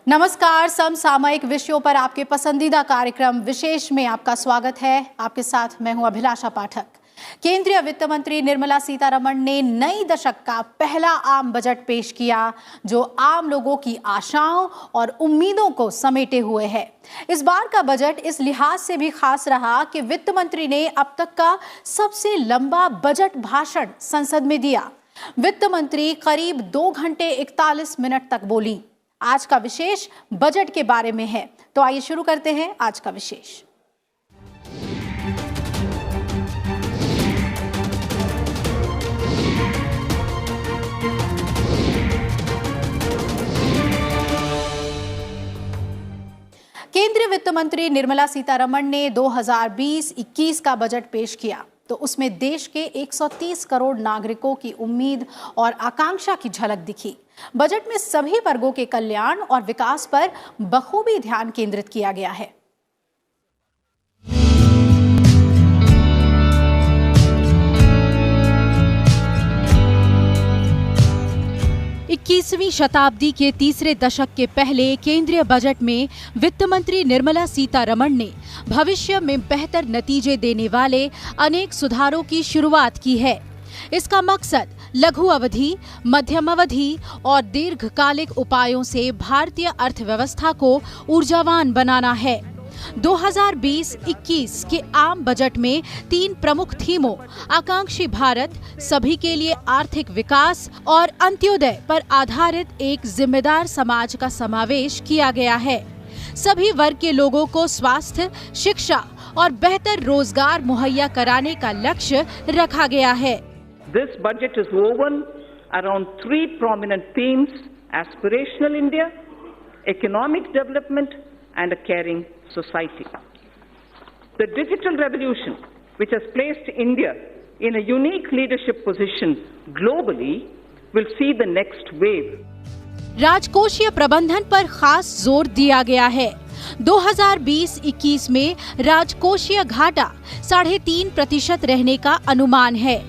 नमस्कार, समसामयिक विषयों पर आपके पसंदीदा कार्यक्रम विशेष में आपका स्वागत है। आपके साथ मैं हूं अभिलाषा पाठक। केंद्रीय वित्त मंत्री निर्मला सीतारमण ने नई दशक का पहला आम बजट पेश किया, जो आम लोगों की आशाओं और उम्मीदों को समेटे हुए है। इस बार का बजट इस लिहाज से भी खास रहा कि वित्त मंत्री ने अब तक का सबसे लंबा बजट भाषण संसद में दिया। वित्त मंत्री करीब 2 घंटे 41 मिनट तक बोली। आज का विशेष बजट के बारे में है, तो आइए शुरू करते हैं आज का विशेष। केंद्रीय वित्त मंत्री निर्मला सीतारमण ने 2020-21 का बजट पेश किया, तो उसमें देश के 130 करोड़ नागरिकों की उम्मीद और आकांक्षा की झलक दिखी। बजट में सभी वर्गों के कल्याण और विकास पर बखूबी ध्यान केंद्रित किया गया है। 21वीं शताब्दी के तीसरे दशक के पहले केंद्रीय बजट में वित्त मंत्री निर्मला सीतारमण ने भविष्य में बेहतर नतीजे देने वाले अनेक सुधारों की शुरुआत की है। इसका मकसद लघु अवधि, मध्यम अवधि और दीर्घकालिक उपायों से भारतीय अर्थव्यवस्था को ऊर्जावान बनाना है। 2020-21 के आम बजट में 3 प्रमुख थीमों आकांक्षी भारत, सभी के लिए आर्थिक विकास और अंत्योदय पर आधारित एक जिम्मेदार समाज का समावेश किया गया है। सभी वर्ग के लोगों को स्वास्थ्य, शिक्षा और बेहतर रोजगार मुहैया कराने का लक्ष्य रखा गया है। This budget is woven around 3 prominent themes: aspirational India, economic development, and a caring society. The digital revolution, which has placed India in a unique leadership position globally, will see the next wave. राजकोषीय प्रबंधन पर खास जोर दिया गया है। 2020-21 में राजकोषीय घाटा 3.5% रहने का अनुमान है।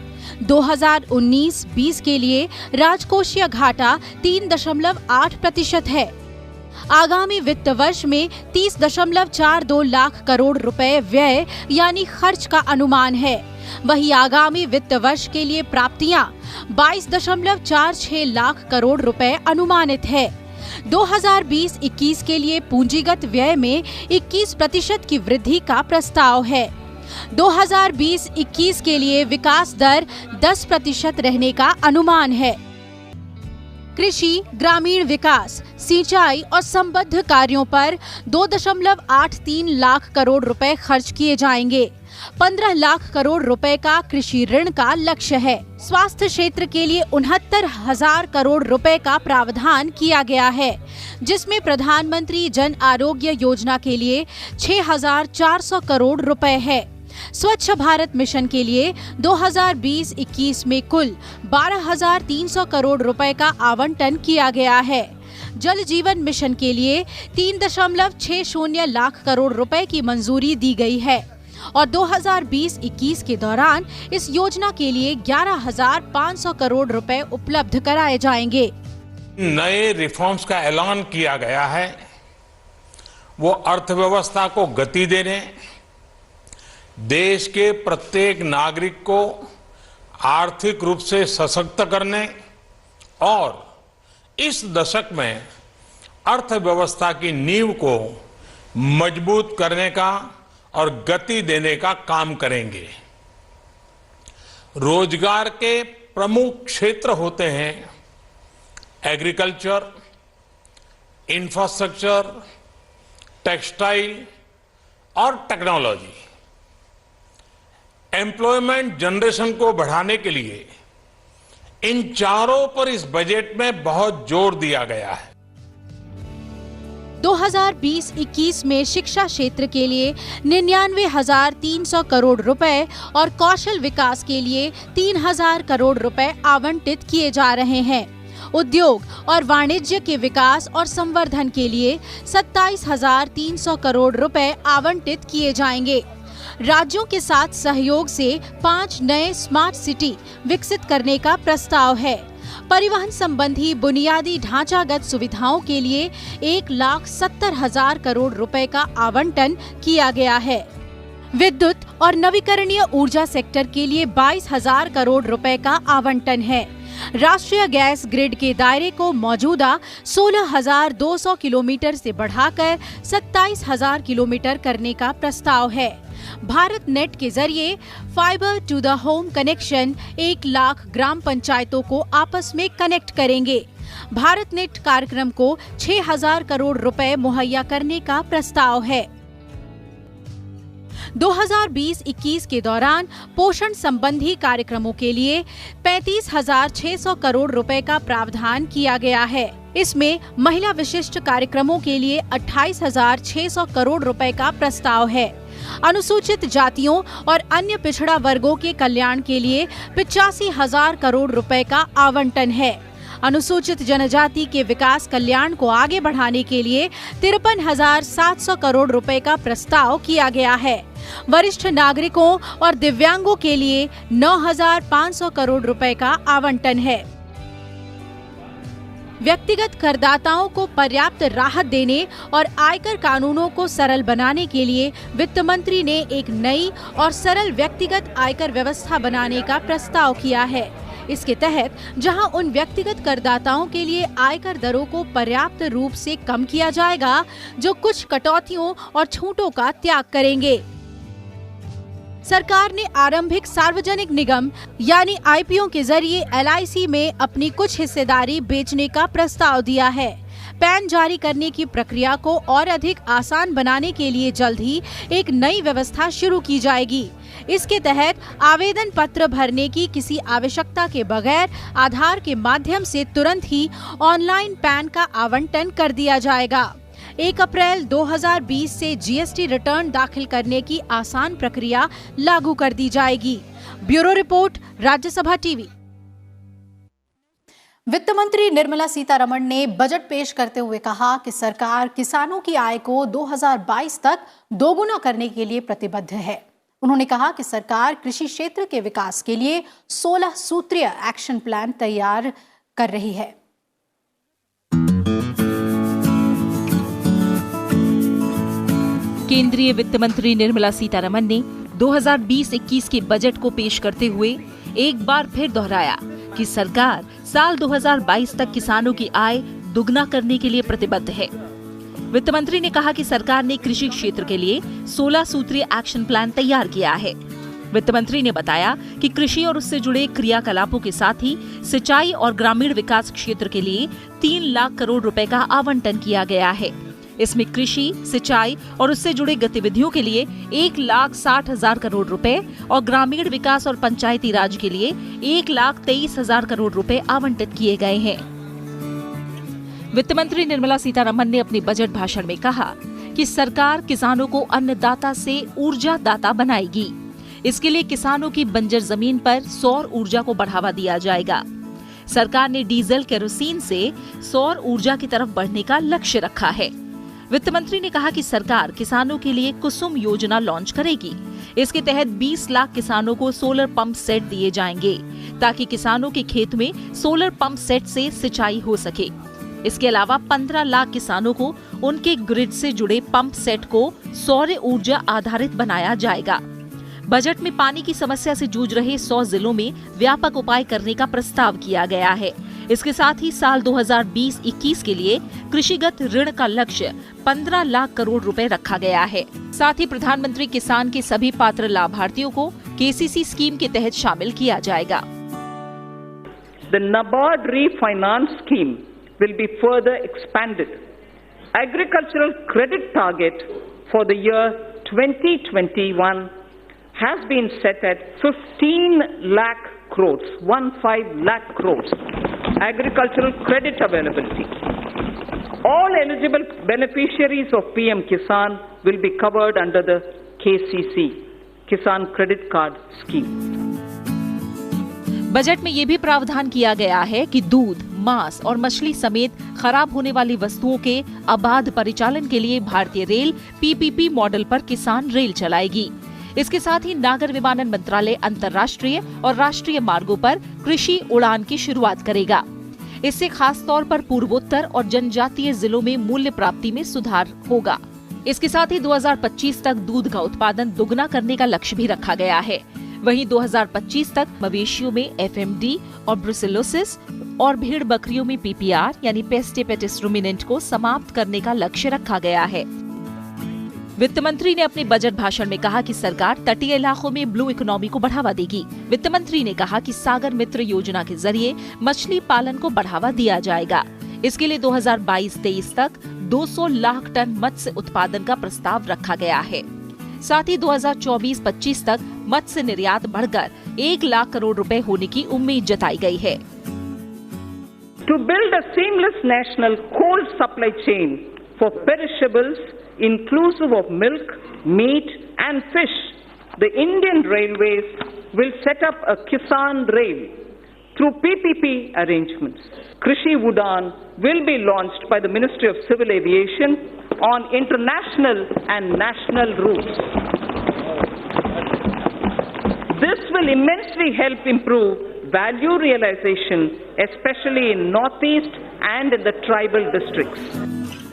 2019-20 के लिए राजकोषीय घाटा 3.8% है। आगामी वित्त वर्ष में 30.42 लाख करोड़ रुपए व्यय यानी खर्च का अनुमान है। वहीं आगामी वित्त वर्ष के लिए प्राप्तियां 22.46 लाख करोड़ रुपए अनुमानित है। 2020-21 के लिए पूंजीगत व्यय में 21% की वृद्धि का प्रस्ताव है। 2020-21 के लिए विकास दर 10% रहने का अनुमान है। कृषि, ग्रामीण विकास, सिंचाई और संबद्ध कार्यों पर 2.83 लाख करोड़ रुपए खर्च किए जाएंगे। 15 लाख करोड़ रुपए का कृषि ऋण का लक्ष्य है। स्वास्थ्य क्षेत्र के लिए 69,000 करोड़ रुपए का प्रावधान किया गया है, जिसमें प्रधानमंत्री जन आरोग्य योजना के लिए 6,400 करोड़ रुपए है। स्वच्छ भारत मिशन के लिए 2020-21 में कुल 12,300 करोड़ रुपए का आवंटन किया गया है। जल जीवन मिशन के लिए 3.60 लाख करोड़ रुपए की मंजूरी दी गई है और 2020-21 के दौरान इस योजना के लिए 11,500 करोड़ रुपए उपलब्ध कराए जाएंगे। नए रिफॉर्म्स का ऐलान किया गया है, वो अर्थव्यवस्था को गति देने, देश के प्रत्येक नागरिक को आर्थिक रूप से सशक्त करने और इस दशक में अर्थव्यवस्था की नींव को मजबूत करने का और गति देने का काम करेंगे। रोजगार के प्रमुख क्षेत्र होते हैं एग्रीकल्चर, इंफ्रास्ट्रक्चर, टेक्सटाइल और टेक्नोलॉजी। एम्प्लॉयमेंट जनरेशन को बढ़ाने के लिए इन चारों पर इस बजट में बहुत जोर दिया गया है। 2020-21 में शिक्षा क्षेत्र के लिए 99,300 करोड़ रुपए और कौशल विकास के लिए 3,000 करोड़ रुपए आवंटित किए जा रहे हैं। उद्योग और वाणिज्य के विकास और संवर्धन के लिए 27,300 करोड़ रुपए आवंटित किए जाएंगे। राज्यों के साथ सहयोग से 5 नए स्मार्ट सिटी विकसित करने का प्रस्ताव है। परिवहन संबंधी बुनियादी ढांचागत सुविधाओं के लिए 1,70,000 करोड़ रुपए का आवंटन किया गया है। विद्युत और नवीकरणीय ऊर्जा सेक्टर के लिए 22,000 करोड़ रुपए का आवंटन है। राष्ट्रीय गैस ग्रिड के दायरे को मौजूदा 16,200 किलोमीटर से बढ़ाकर 27,000 किलोमीटर करने का प्रस्ताव है। भारत नेट के जरिए fibre to the home connection 1 lakh ग्राम पंचायतों को आपस में कनेक्ट करेंगे। भारत नेट कार्यक्रम को 6,000 करोड़ रुपए मुहैया करने का प्रस्ताव है। 2020-21 के दौरान पोषण संबंधी कार्यक्रमों के लिए 35,600 करोड़ रुपए का प्रावधान किया गया है। इसमें महिला विशिष्ट कार्यक्रमों के लिए 28,600 करोड़ रुपए का प्रस्ताव है। अनुसूचित जातियों और अन्य पिछड़ा वर्गों के कल्याण के लिए 85,000 करोड़ रुपए का आवंटन है। अनुसूचित जनजाति के विकास कल्याण को आगे बढ़ाने के लिए 53,700 करोड़ रुपए का प्रस्ताव किया गया है। वरिष्ठ नागरिकों और दिव्यांगों के लिए 9,500 करोड़ रुपए का आवंटन है। व्यक्तिगत करदाताओं को पर्याप्त राहत देने और आयकर कानूनों को सरल बनाने के लिए वित्त मंत्री ने एक नई और सरल व्यक्तिगत आयकर व्यवस्था बनाने का प्रस्ताव किया है। इसके तहत जहां उन व्यक्तिगत करदाताओं के लिए आयकर दरों को पर्याप्त रूप से कम किया जाएगा जो कुछ कटौतियों और छूटों का त्याग करेंगे। सरकार ने आरंभिक सार्वजनिक निगम यानी आईपीओ के जरिए LIC में अपनी कुछ हिस्सेदारी बेचने का प्रस्ताव दिया है। पैन जारी करने की प्रक्रिया को और अधिक आसान बनाने के लिए जल्द ही एक नई व्यवस्था शुरू की जाएगी। इसके तहत आवेदन पत्र भरने की किसी आवश्यकता के बगैर आधार के माध्यम से तुरंत ही ऑनलाइन पैन का आवंटन कर दिया जाएगा। 1 अप्रैल 2020 से GST रिटर्न दाखिल करने की आसान प्रक्रिया लागू कर दी जाएगी। Bureau report, Rajya Sabha TV. वित्त मंत्री निर्मला सीतारमण ने बजट पेश करते हुए कहा कि सरकार किसानों की आय को 2022 तक दोगुना करने के लिए प्रतिबद्ध है। उन्होंने कहा कि सरकार कृषि क्षेत्र के विकास के लिए 16 सूत्रीय एक्शन प्लान तैयार कर रही है। केंद्रीय वित्त मंत्री निर्मला सीतारमण ने 2020-21 के बजट को पेश करते हुए एक बार फिर दोहराया कि सरकार साल 2022 तक किसानों की आय दुगना करने के लिए प्रतिबद्ध है। वित्त मंत्री ने कहा कि सरकार ने कृषि क्षेत्र के लिए 16 सूत्रीय एक्शन प्लान तैयार किया है। वित्त मंत्री ने बताया कि कृषि और उससे जुड़े क्रियाकलापों के साथ ही सिंचाई और ग्रामीण विकास क्षेत्र के लिए 3 लाख करोड़ रुपए का आवंटन किया गया है। इसमें कृषि, सिंचाई और उससे जुड़े गतिविधियों के लिए 1,60,000 करोड़ रुपए और ग्रामीण विकास और पंचायती राज के लिए 1,23,000 करोड़ रुपए आवंटित किए गए हैं। वित्त मंत्री निर्मला सीतारमण ने अपने बजट भाषण में कहा कि सरकार किसानों को अन्नदाता से ऊर्जा दाता बनाएगी। इसके लिए किसानों की बंजर जमीन पर सौर ऊर्जा को बढ़ावा दिया जाएगा। सरकार ने डीजल केरोसिन से सौर ऊर्जा की तरफ बढ़ने का लक्ष्य रखा है। वित्त मंत्री ने कहा कि सरकार किसानों के लिए कुसुम योजना लॉन्च करेगी। इसके तहत 20 लाख किसानों को सोलर पंप सेट दिए जाएंगे ताकि किसानों के खेत में सोलर पंप सेट से सिंचाई हो सके। इसके अलावा 15 लाख किसानों को उनके ग्रिड से जुड़े पंप सेट को सौर ऊर्जा आधारित बनाया जाएगा। बजट में पानी की समस्या से जूझ रहे 100 जिलों में व्यापक उपाय करने का प्रस्ताव किया गया है। इसके साथ ही साल 2020-21 के लिए कृषिगत ऋण का लक्ष्य 15 लाख करोड़ रुपए रखा गया है। साथ ही प्रधानमंत्री किसान के सभी पात्र लाभार्थियों को KCC स्कीम के तहत शामिल किया जाएगा। The NABARD refinance scheme will be further expanded. Agricultural credit target for the year 2021 has been set at 15 lakh crores, 15 lakh crores. Agricultural credit availability. All eligible beneficiaries of PM Kisan will be covered under the KCC, Kisan Credit Card Scheme. Budget में ये भी प्रावधान किया गया है कि दूध, मांस और मछली समेत खराब होने वाली वस्तुओं के अबाध परिचालन के लिए भारतीय रेल PPP मॉडल पर किसान रेल चलाएगी। इसके साथ ही नागर विमानन मंत्रालय अंतर्राष्ट्रीय और राष्ट्रीय मार्गों पर कृषि उड़ान की शुरुआत करेगा। इससे खास तौर पर पूर्वोत्तर और जनजातीय जिलों में मूल्य प्राप्ति में सुधार होगा। इसके साथ ही 2025 तक दूध का उत्पादन दुगना करने का लक्ष्य भी रखा गया है। वहीं 2025 तक मवेशियों में एफएमडी और ब्रुसेलोसिस और भेड़ बकरियों में पीपीआर यानी पेस्ट हेपेटिस रुमिनेंट को समाप्त करने का लक्ष्य रखा गया है। वित्त मंत्री ने अपने बजट भाषण में कहा कि सरकार तटीय इलाकों में ब्लू इकोनॉमी को बढ़ावा देगी। वित्त मंत्री ने कहा कि सागर मित्र योजना के जरिए मछली पालन को बढ़ावा दिया जाएगा। इसके लिए 2022-23 तक 200 लाख टन मत्स्य उत्पादन का प्रस्ताव रखा गया है। साथ ही 2024-25 तक मत्स्य निर्यात बढ़कर 1 लाख करोड़ रुपए होने की उम्मीद जताई गई है। To build a seamless national cold supply chain for perishables inclusive of milk, meat and fish, the Indian Railways will set up a Kisan Rail through PPP arrangements. Krishi Udaan will be launched by the Ministry of Civil Aviation on international and national routes. This will immensely help improve value realization, especially in Northeast and in the tribal districts.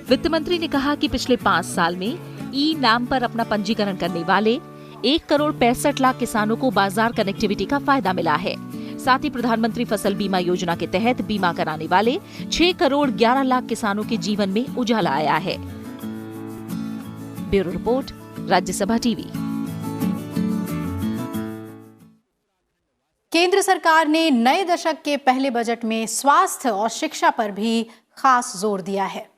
वित्त मंत्री ने कहा कि पिछले 5 साल में ई नाम पर अपना पंजीकरण करने वाले 1 करोड़ 65 लाख किसानों को बाजार कनेक्टिविटी का फायदा मिला है। साथ ही प्रधानमंत्री फसल बीमा योजना के तहत बीमा कराने वाले 6 करोड़ 11 लाख किसानों के जीवन में उजाला आया है। Bureau report, Rajya Sabha TV. केंद्र सरकार ने नए दशक के पहले बजट में स्वास्थ्य और शिक्षा पर भी खास जोर दिया है।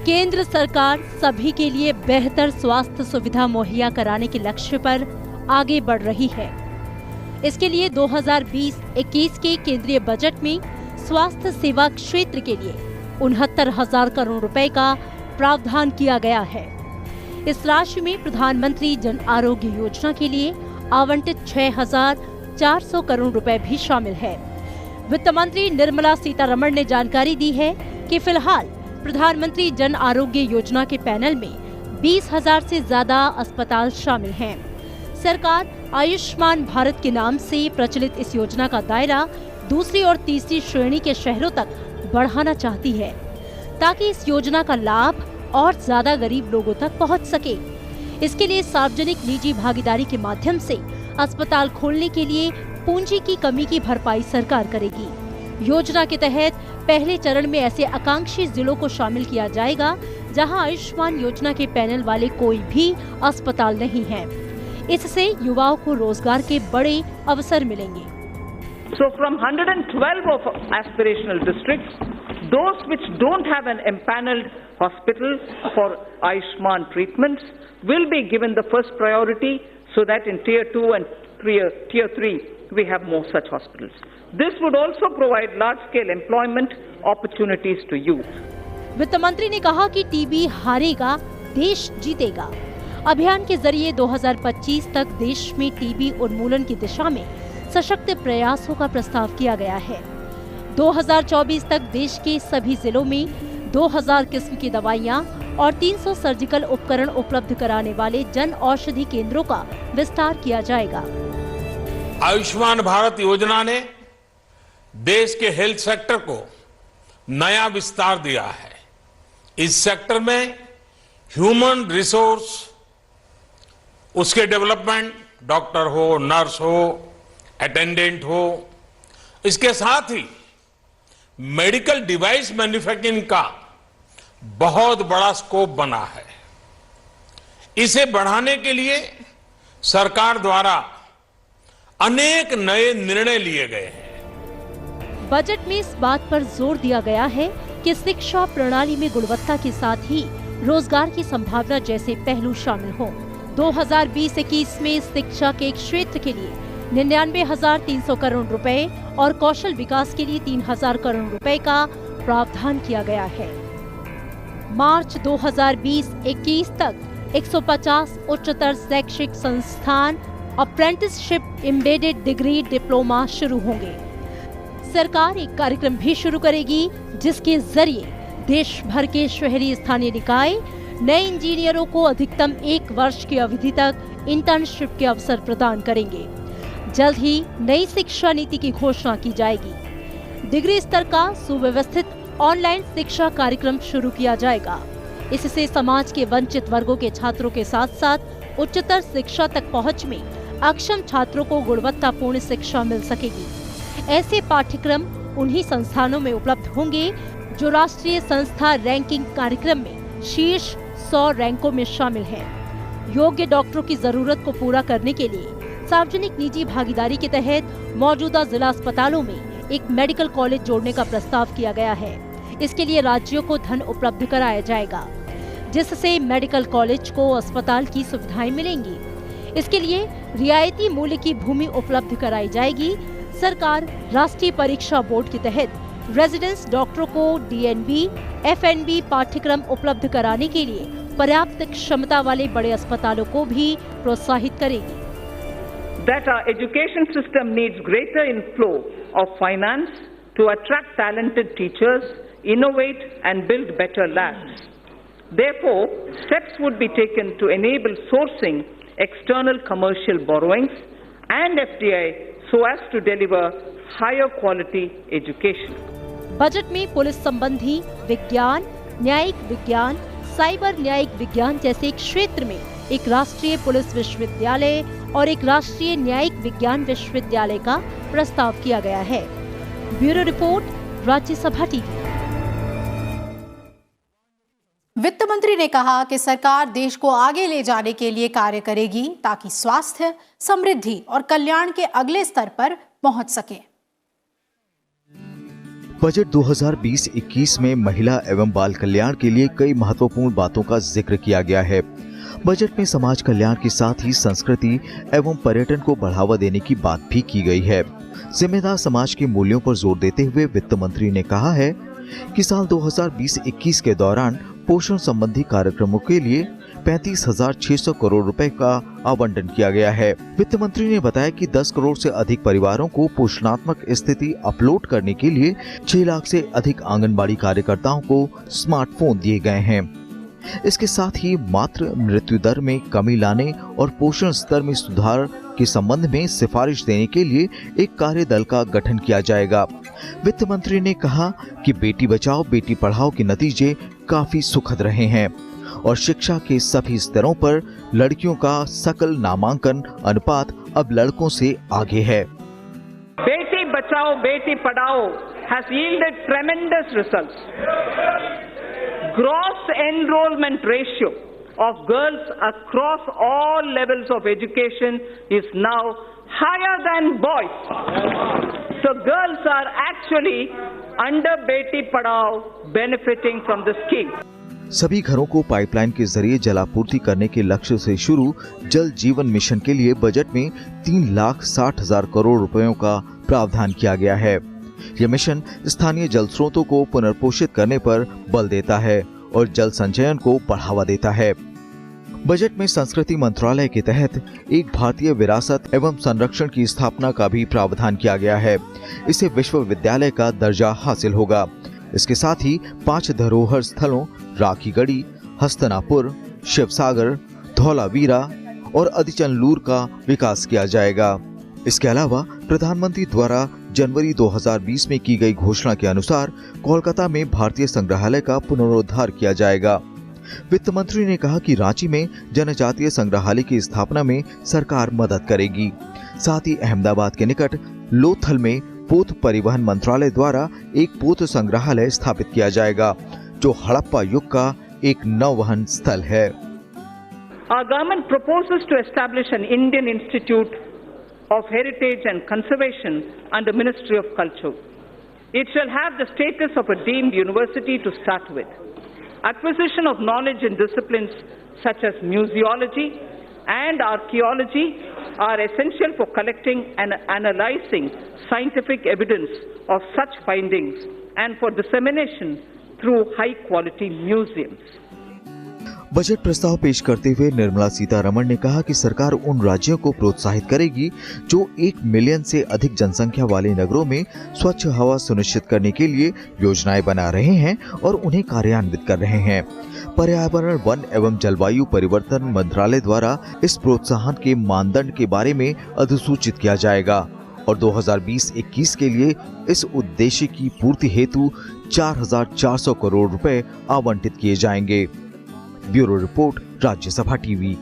केंद्र सरकार सभी के लिए बेहतर स्वास्थ्य सुविधा मुहैया कराने के लक्ष्य पर आगे बढ़ रही है। इसके लिए 2020-21 के केंद्रीय बजट में स्वास्थ्य सेवा क्षेत्र के लिए 69,000 करोड़ रुपए का प्रावधान किया गया है। इस राशि में प्रधानमंत्री जन आरोग्य योजना के लिए आवंटित 6,400 करोड़ रुपए भी शामिल है। वित्त मंत्री निर्मला सीतारमण ने जानकारी दी है कि फिलहाल प्रधानमंत्री जन आरोग्य योजना के पैनल में 20,000 से ज्यादा अस्पताल शामिल हैं। सरकार आयुष्मान भारत के नाम से प्रचलित इस योजना का दायरा दूसरी और तीसरी श्रेणी के शहरों तक बढ़ाना चाहती है, ताकि इस योजना का लाभ और ज्यादा गरीब लोगों तक पहुंच सके। इसके लिए सार्वजनिक निजी भागीदारी के माध्यम से अस्पताल खोलने के लिए पूंजी की कमी की भरपाई सरकार करेगी। योजना के तहत पहले चरण में ऐसे आकांक्षी जिलों को शामिल किया जाएगा जहां आयुष्मान योजना के पैनल वाले कोई भी अस्पताल नहीं है। इससे युवाओं को रोजगार के बड़े अवसर मिलेंगे। So from 112 of aspirational districts, those which don't have an empaneled hospital for Ayushman treatments will be given the first priority, so that in tier 2 and tier 3 we have more such hospitals. This would also provide large-scale employment opportunities to youth. वित्त मंत्री ने कहा कि TB हारेगा, देश जीतेगा। अभियान के जरिए 2025 तक देश में टीबी उन्मूलन की दिशा में सशक्त प्रयासों का प्रस्ताव किया गया है। 2024 तक देश के सभी जिलों में 2000 किस्म की दवाइयां और 300 सर्जिकल उपकरण उपलब्ध कराने वाले जन औषधि केंद्रों का विस्तार किया जाएगा। आयुष्मान भारत योजना ने देश के हेल्थ सेक्टर को नया विस्तार दिया है। इस सेक्टर में ह्यूमन रिसोर्स, उसके डेवलपमेंट, डॉक्टर हो, नर्स हो, अटेंडेंट हो, इसके साथ ही मेडिकल डिवाइस मैन्युफैक्चरिंग का बहुत बड़ा स्कोप बना है। इसे बढ़ाने के लिए सरकार द्वारा अनेक नए निर्णय लिए गए हैं। बजट में इस बात पर जोर दिया गया है कि शिक्षा प्रणाली में गुणवत्ता के साथ ही रोजगार की संभावना जैसे पहलू शामिल हों। 2020-21 में शिक्षा के क्षेत्र के लिए 99,300 करोड़ रुपए और कौशल विकास के लिए 3,000 करोड़ रुपए का प्रावधान किया गया है। मार्च 2020-21 तक 150 उच्चतर शैक्षिक संस्थान अप्रेंटिसशिप एम्बेडेड डिग्री डिप्लोमा शुरू होंगे। सरकार एक कार्यक्रम भी शुरू करेगी जिसके जरिए देश भर के शहरी स्थानीय निकाय नए इंजीनियरों को अधिकतम 1 वर्ष की अवधि तक इंटर्नशिप के अवसर प्रदान करेंगे। जल्द ही नई शिक्षा नीति की घोषणा की जाएगी। डिग्री स्तर का सुव्यवस्थित ऑनलाइन शिक्षा कार्यक्रम शुरू किया जाएगा। इससे समाज के वंचित वर्गों के छात्रों के साथ साथ उच्चतर शिक्षा तक पहुंच में अक्षम छात्रों को गुणवत्तापूर्ण शिक्षा मिल सकेगी। ऐसे पाठ्यक्रम उन्हीं संस्थानों में उपलब्ध होंगे जो राष्ट्रीय संस्था रैंकिंग कार्यक्रम में शीर्ष 100 रैंकों में शामिल है। योग्य डॉक्टरों की जरूरत को पूरा करने के लिए सार्वजनिक निजी भागीदारी के तहत मौजूदा जिला अस्पतालों में एक मेडिकल कॉलेज जोड़ने का प्रस्ताव किया गया है। इसके लिए राज्यों को धन उपलब्ध कराया जाएगा, जिससे मेडिकल कॉलेज को अस्पताल की सुविधाएं मिलेंगी। इसके लिए रियायती मूल्य की भूमि उपलब्ध कराई जाएगी। सरकार राष्ट्रीय परीक्षा बोर्ड के तहत रेजिडेंस डॉक्टरों को DNB, FNB पाठ्यक्रम उपलब्ध कराने के लिए पर्याप्त क्षमता वाले बड़े अस्पतालों को भी प्रोत्साहित करेगी। That our education system needs greater inflow of finance to attract talented teachers, innovate and build better labs. Therefore, steps would be taken to enable sourcing external commercial borrowings and FDI so as to deliver higher quality education. Budget में police संबंधी विज्ञान, न्यायिक विज्ञान, cyber न्यायिक विज्ञान जैसे क्षेत्र में एक राष्ट्रीय पुलिस विश्वविद्यालय और एक राष्ट्रीय न्यायिक विज्ञान विश्वविद्यालय का प्रस्ताव किया गया है। Bureau report, Rajya Sabha TV. वित्त मंत्री ने कहा कि सरकार देश को आगे ले जाने के लिए कार्य करेगी ताकि स्वास्थ्य, समृद्धि और कल्याण के अगले स्तर पर पहुंच सके। बजट 2020-21 में महिला एवं बाल कल्याण के लिए कई महत्वपूर्ण बातों का जिक्र किया गया है। बजट में समाज कल्याण के साथ ही संस्कृति एवं पर्यटन को बढ़ावा देने की बात भी की गई है। जिम्मेदार समाज के मूल्यों पर जोर देते हुए वित्त मंत्री ने कहा है कि साल 2020-21 के दौरान पोषण संबंधी कार्यक्रमों के लिए 35,600 करोड़ रुपए का आवंटन किया गया है। वित्त मंत्री ने बताया कि 10 करोड़ से अधिक परिवारों को पोषणात्मक स्थिति अपलोड करने के लिए 6 लाख से अधिक आंगनबाड़ी कार्यकर्ताओं को स्मार्टफोन दिए गए हैं। इसके साथ ही मातृ मृत्यु दर में कमी लाने और पोषण स्तर में सुधार के संबंध में सिफारिश देने के लिए एक कार्य दल का गठन किया जाएगा। वित्त मंत्री ने कहा कि बेटी बचाओ बेटी पढ़ाओ के नतीजे काफी सुखद रहे हैं और शिक्षा के सभी स्तरों पर लड़कियों का सकल नामांकन अनुपात अब लड़कों से आगे है। Beti Bachao Beti Padhao has yielded tremendous results. Gross enrollment ratio of girls across all levels of education is now higher than boys. So girls are actually under Beti Padhao benefiting from the scheme. सभी घरों को पाइपलाइन के जरिए जलापूर्ति करने के लक्ष्य से शुरू जल जीवन मिशन के लिए बजट में 3,60,000 करोड़ रुपयों का प्रावधान किया गया है। यह मिशन स्थानीय जल स्रोतों को पुनर्पोषित करने पर बल देता है और जल संचयन को बढ़ावा देता है। बजट में संस्कृति मंत्रालय के तहत एक भारतीय विरासत एवं संरक्षण की स्थापना का भी प्रावधान किया गया है। इसे विश्वविद्यालय का दर्जा हासिल होगा। इसके साथ ही 5 धरोहर स्थलों राखीगढ़ी, हस्तनापुर, शिवसागर, धौलावीरा और अदिचनलूर का विकास किया जाएगा। इसके अलावा प्रधानमंत्री द्वारा जनवरी 2020 में की गई घोषणा के अनुसार कोलकाता में भारतीय संग्रहालय का पुनरुद्धार किया जाएगा। वित्त मंत्री ने कहा कि रांची में जनजातीय संग्रहालय की स्थापना में सरकार मदद करेगी। साथ ही अहमदाबाद के निकट लोथल में पोत परिवहन मंत्रालय द्वारा एक पोत संग्रहालय स्थापित किया जाएगा, जो हड़प्पा युग का एक नौवहन स्थल है। Our government proposes to establish an Indian Institute of Heritage and Conservation under Ministry of Culture. It shall have the status of a deemed university to start with. Acquisition of knowledge in disciplines such as museology and archaeology are essential for collecting and analyzing scientific evidence of such findings and for dissemination through high-quality museums. Budget प्रस्ताव पेश करते हुए निर्मला सीतारमण ने कहा कि सरकार उन राज्यों को प्रोत्साहित करेगी जो 1 मिलियन से अधिक जनसंख्या वाले नगरों में स्वच्छ हवा सुनिश्चित करने के लिए योजनाएं बना रहे हैं और उन्हें कार्यान्वित कर रहे हैं। पर्यावरण, वन एवं जलवायु परिवर्तन मंत्रालय द्वारा इस प्रोत्साहन के मानदंड के बारे में अधिसूचित किया जाएगा और 2020-21 के लिए इस उद्देश्य की पूर्ति हेतु 4,400 करोड़ रुपए आवंटित किए जाएंगे। Bureau report, Rajya Sabha TV.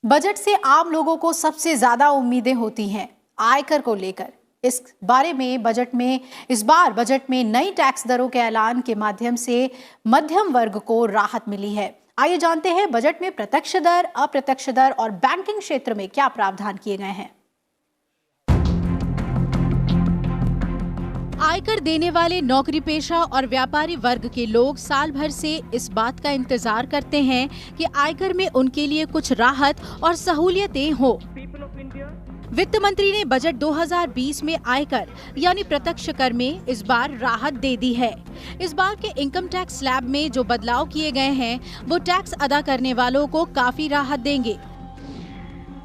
Budget से आम लोगों को सबसे ज्यादा उम्मीदें होती हैं आयकर को लेकर। इस बारे में इस बार बजट में नई टैक्स दरों के ऐलान के माध्यम से मध्यम वर्ग को राहत मिली है। आइए जानते हैं बजट में प्रत्यक्ष दर, अप्रत्यक्ष दर और बैंकिंग क्षेत्र में क्या प्रावधान किए गए हैं। आयकर देने वाले नौकरी पेशा और व्यापारी वर्ग के लोग साल भर से इस बात का इंतजार करते हैं कि आयकर में उनके लिए कुछ राहत और सहूलियतें हो। वित्त मंत्री ने बजट 2020 में आयकर यानी प्रत्यक्ष कर में इस बार राहत दे दी है। इस बार के इनकम टैक्स स्लैब में जो बदलाव किए गए हैं वो टैक्स अदा करने वालों को काफी राहत देंगे।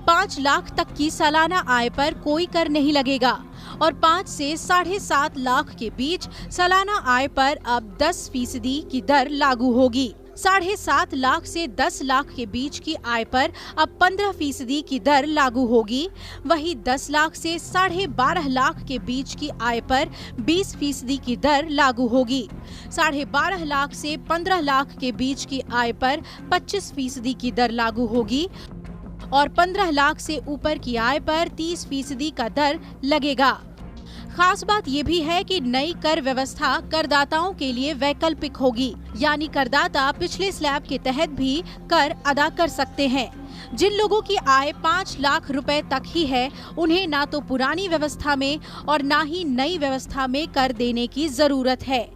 5 लाख तक की सालाना आय पर कोई कर नहीं लगेगा और 5 से 7.5 लाख के बीच सालाना आय पर अब 10% की दर लागू होगी। 7.5 लाख से 10 लाख के बीच की आय पर अब 15% की दर लागू होगी। वहीं 10 लाख से 12.5 लाख के बीच की आय पर 20% की दर लागू होगी। 12.5 लाख से 15 लाख के बीच की आय पर 25% की दर लागू होगी और 15 लाख से ऊपर की आय पर 30% का दर लगेगा। खास बात ये भी है कि नई कर व्यवस्था करदाताओं के लिए वैकल्पिक होगी, यानी करदाता पिछले स्लैब के तहत भी कर अदा कर सकते हैं। जिन लोगों की आय 5 लाख रुपए तक ही है, उन्हें ना तो पुरानी व्यवस्था में और ना ही नई व्यवस्था में कर देने की जरूरत है।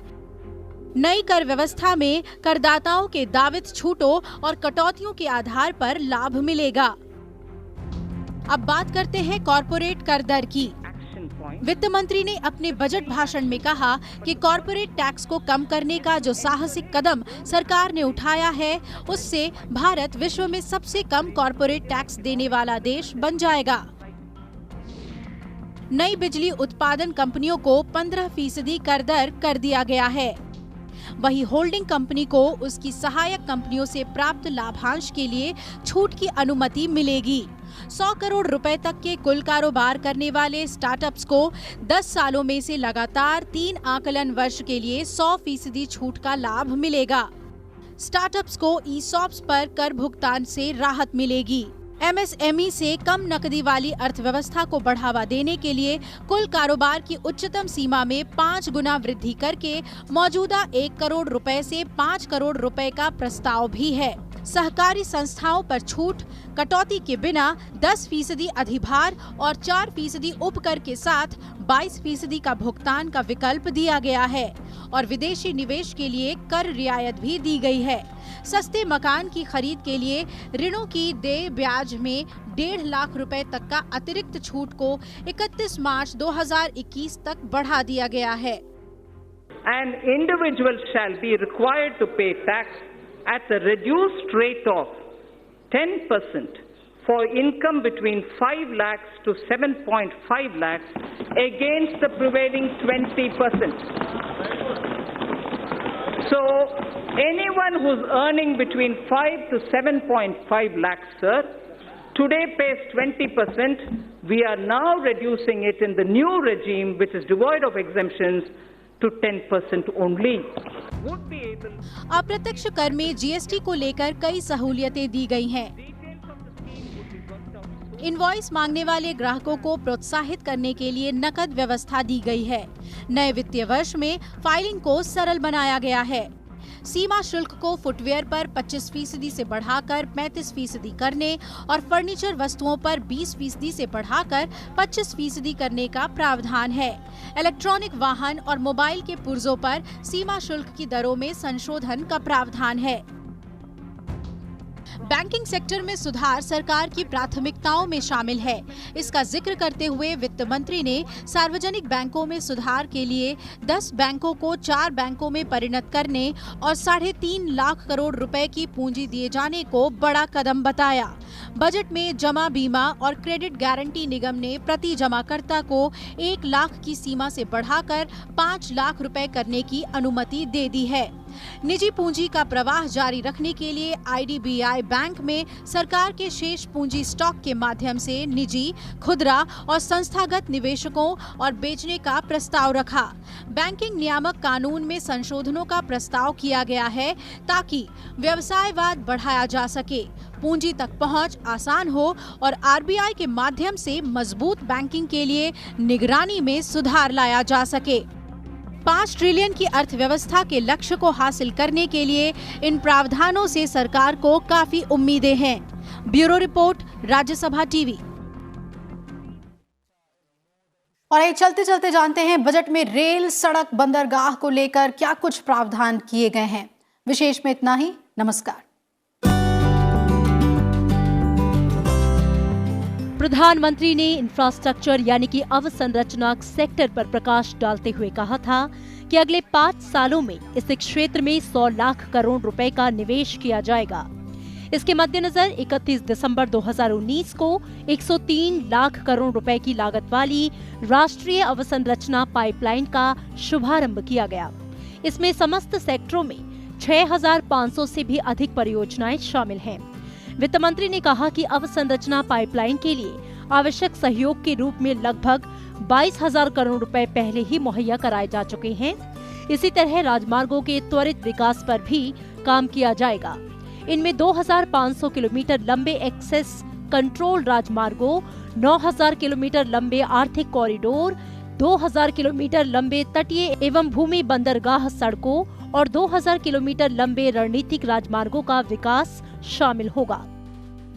नई कर व्यवस्था में करदाताओं के दावित छूटों और कटौतियों के आधार पर लाभ मिलेगा। अब बात करते हैं कॉर्पोरेट कर दर की। वित्त मंत्री ने अपने बजट भाषण में कहा कि कॉर्पोरेट टैक्स को कम करने का जो साहसिक कदम सरकार ने उठाया है, उससे भारत विश्व में सबसे कम कॉर्पोरेट टैक्स देने वाला देश बन जाएगा। नई बिजली उत्पादन कंपनियों को 15% कर दर कर दिया गया है। वहीं होल्डिंग कंपनी को उसकी सहायक कंपनियों से प्राप्त लाभांश के लिए छूट की अनुमति मिलेगी। 100 करोड़ रुपए तक के कुल कारोबार करने वाले स्टार्टअप्स को 10 सालों में से लगातार 3 आकलन वर्ष के लिए 100% छूट का लाभ मिलेगा। स्टार्टअप्स को ईसॉप्स पर कर भुगतान से राहत मिलेगी। एमएसएमई से कम नकदी वाली अर्थव्यवस्था को बढ़ावा देने के लिए कुल कारोबार की उच्चतम सीमा में 5 गुना वृद्धि करके मौजूदा 1 करोड़ रुपए से 5 करोड़ रुपए का प्रस्ताव भी है। सहकारी संस्थाओं पर छूट, कटौती के बिना 10% अधिभार और 4% उपकर के साथ 22% का भुगतान का विकल्प दिया गया है और विदेशी निवेश के लिए कर रियायत भी दी गई है। सस्ते मकान की खरीद के लिए ऋणों की देय ब्याज में 1.5 लाख रुपए तक का अतिरिक्त छूट को 31 मार्च 2021 तक बढ़ा दिया गया है। An individual shall be required to pay tax at the reduced rate of 10% for income between 5 lakhs to 7.5 lakhs against the prevailing 20%. So, anyone who's earning between 5 to 7.5 lakhs, sir, today pays 20%. We are now reducing it in the new regime, which is devoid of exemptions, to 10% only. अप्रत्यक्ष कर में GST को लेकर कई सहूलियतें दी गई हैं। Invoice मांगने वाले ग्राहकों को प्रोत्साहित करने के लिए नकद व्यवस्था दी गई है। नए वित्तीय वर्ष में फाइलिंग को सरल बनाया गया है। सीमा शुल्क को फुटवेयर पर 25% से बढ़ाकर 35% करने और फर्नीचर वस्तुओं पर 20% से बढ़ाकर 25% करने का प्रावधान है। इलेक्ट्रॉनिक वाहन और मोबाइल के पुर्जों पर सीमा शुल्क की दरों में संशोधन का प्रावधान है। बैंकिंग सेक्टर में सुधार सरकार की प्राथमिकताओं में शामिल है। इसका जिक्र करते हुए वित्त मंत्री ने सार्वजनिक बैंकों में सुधार के लिए 10 बैंकों को 4 बैंकों में परिणत करने और 3.5 लाख करोड़ रुपए की पूंजी दिए जाने को बड़ा कदम बताया। बजट में जमा बीमा और क्रेडिट गारंटी निगम ने प्रति जमाकर्ता को 1 लाख की सीमा से बढ़ाकर 5 लाख रुपए करने की अनुमति दे दी है। निजी पूंजी का प्रवाह जारी रखने के लिए IDBI बैंक में सरकार के शेष पूंजी स्टॉक के माध्यम से निजी, खुदरा और संस्थागत निवेशकों और बेचने का प्रस्ताव रखा। बैंकिंग नियामक कानून में संशोधनों का प्रस्ताव किया गया है ताकि व्यवसायवाद बढ़ाया जा सके, पूंजी तक पहुंच आसान हो और RBI के माध्यम से मजबूत बैंकिंग के लिए निगरानी में सुधार लाया जा सके। 5 ट्रिलियन की अर्थव्यवस्था के लक्ष्य को हासिल करने के लिए इन प्रावधानों से सरकार को काफी उम्मीदें हैं। Bureau report, Rajya Sabha TV. और ये चलते चलते जानते हैं बजट में रेल, सड़क, बंदरगाह को लेकर क्या कुछ प्रावधान किए गए हैं। विशेष में इतना ही। नमस्कार। प्रधानमंत्री ने इंफ्रास्ट्रक्चर यानी कि अवसंरचना सेक्टर पर प्रकाश डालते हुए कहा था कि अगले 5 सालों में इस क्षेत्र में 100 लाख करोड़ रुपए का निवेश किया जाएगा। इसके मद्देनजर 31 दिसंबर 2019 को 103 लाख करोड़ रुपए की लागत वाली राष्ट्रीय अवसंरचना पाइपलाइन का शुभारंभ किया गया। इसमें समस्त सेक्टरों में 6,500 से भी अधिक परियोजनाएं शामिल हैं। वित्त मंत्री ने कहा कि अवसंरचना पाइपलाइन के लिए आवश्यक सहयोग के रूप में लगभग 22,000 करोड़ रुपए पहले ही मुहैया कराए जा चुके हैं। इसी तरह राजमार्गों के त्वरित विकास पर भी काम किया जाएगा। इनमें 2,500 किलोमीटर लंबे एक्सेस कंट्रोल राजमार्गों, 9,000 किलोमीटर लंबे आर्थिक कॉरिडोर, 2,000 किलोमीटर लंबे तटीय एवं भूमि बंदरगाह सड़कों और 2,000 किलोमीटर लंबे रणनीतिक राजमार्गों का विकास शामिल होगा।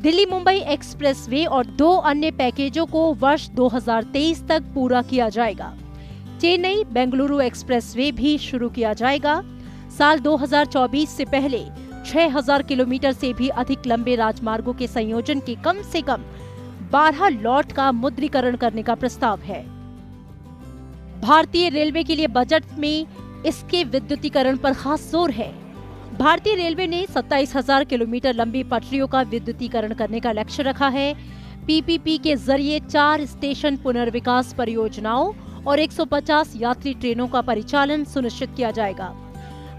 दिल्ली मुंबई एक्सप्रेसवे और 2 अन्य पैकेजों को वर्ष 2023 तक पूरा किया जाएगा। चेन्नई बेंगलुरु एक्सप्रेसवे भी शुरू किया जाएगा। साल 2024 से पहले 6,000 किलोमीटर से भी अधिक लंबे राजमार्गों के संयोजन के कम से कम 12 लॉट का मुद्रीकरण करने का प्रस्ताव है। भारतीय रेलवे के लिए बजट में इसके विद्युतीकरण पर खास जोर है। भारतीय रेलवे ने 27,000 किलोमीटर लंबी पटरियों का विद्युतीकरण करने का लक्ष्य रखा है। PPP के जरिए 4 स्टेशन पुनर्विकास परियोजनाओं और 150 यात्री ट्रेनों का परिचालन सुनिश्चित किया जाएगा।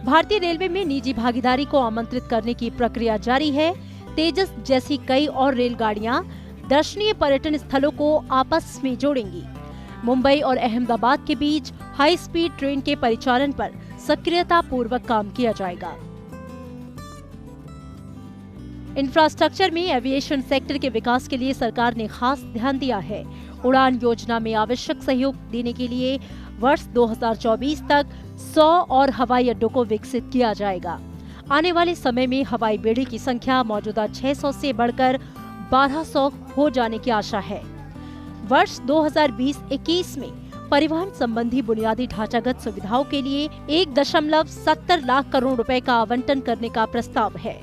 भारतीय रेलवे में निजी भागीदारी को आमंत्रित करने की प्रक्रिया जारी है। तेजस जैसी कई और रेलगाड़ियां दर्शनीय पर्यटन स्थलों को आपस में जोड़ेंगी। मुंबई और अहमदाबाद के बीच हाई स्पीड ट्रेन के परिचालन पर सक्रियता पूर्वक काम किया जाएगा। इंफ्रास्ट्रक्चर में एविएशन सेक्टर के विकास के लिए सरकार ने खास ध्यान दिया है। उड़ान योजना में आवश्यक सहयोग देने के लिए वर्ष 2024 तक 100 और हवाई अड्डों को विकसित किया जाएगा। आने वाले समय में हवाई बेड़े की संख्या मौजूदा 600 से बढ़कर 1200 हो जाने की आशा है। वर्ष 2020-21 में परिवहन संबंधी बुनियादी ढांचागत सुविधाओं के लिए 1.70 लाख करोड़ रुपए का आवंटन करने का प्रस्ताव है।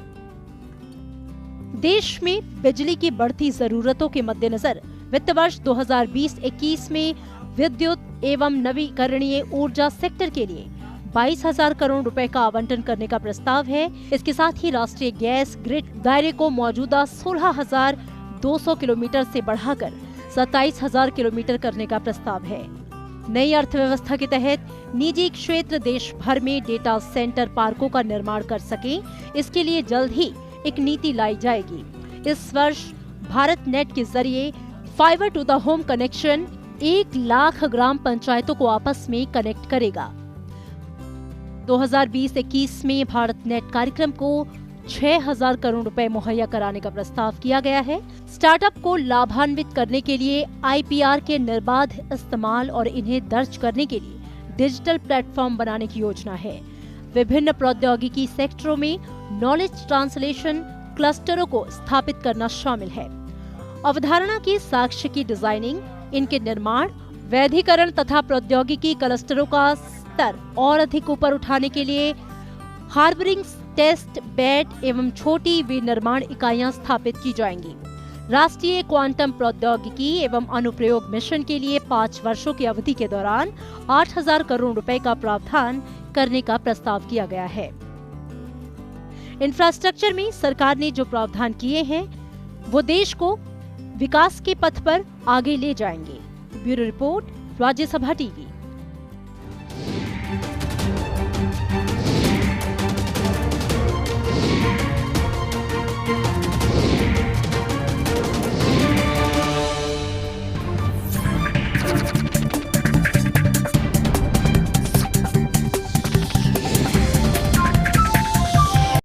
देश में बिजली की बढ़ती जरूरतों के मद्देनजर वित्त वर्ष 2020-21 में विद्युत एवं नवीकरणीय ऊर्जा सेक्टर के लिए 22,000 करोड़ रुपए का आवंटन करने का प्रस्ताव है। इसके साथ ही राष्ट्रीय गैस ग्रिड दायरे को मौजूदा 16,200 किलोमीटर से बढ़ाकर 27,000 किलोमीटर करने का प्रस्ताव है। नई अर्थव्यवस्था के तहत निजी क्षेत्र देश भर में डेटा सेंटर पार्कों का निर्माण कर सके, इसके लिए जल्द ही एक नीति लाई जाएगी। इस वर्ष भारत नेट के जरिए fibre to the home connection 1 lakh ग्राम पंचायतों को आपस में कनेक्ट करेगा। 2020-21 में भारत नेट कार्यक्रम को 6,000 करोड़ रुपए मुहैया कराने का प्रस्ताव किया गया है। स्टार्टअप को लाभान्वित करने के लिए IPR के निर्बाध इस्तेमाल और इन्हें दर्ज करने के लिए डिजिटल प्लेटफॉर्म बनाने की योजना है। विभिन्न प्रौद्योगिकी सेक्टरों में नॉलेज ट्रांसलेशन क्लस्टरों को स्थापित करना शामिल है। अवधारणा की साक्ष्य की डिजाइनिंग, इनके निर्माण, वैधीकरण तथा प्रौद्योगिकी क्लस्टरों का स्तर और अधिक ऊपर उठाने के लिए हार्बरिंग, टेस्ट बेड एवं छोटी विनिर्माण इकाइयां स्थापित की जाएंगी। राष्ट्रीय क्वांटम प्रौद्योगिकी एवं अनुप्रयोग मिशन के लिए 5 वर्षों की अवधि के दौरान 8,000 करोड़ रुपए का प्रावधान करने का प्रस्ताव किया गया है। इंफ्रास्ट्रक्चर में सरकार ने जो प्रावधान किए हैं वो देश को विकास के पथ पर आगे ले जाएंगे। Bureau report, Rajya Sabha TV.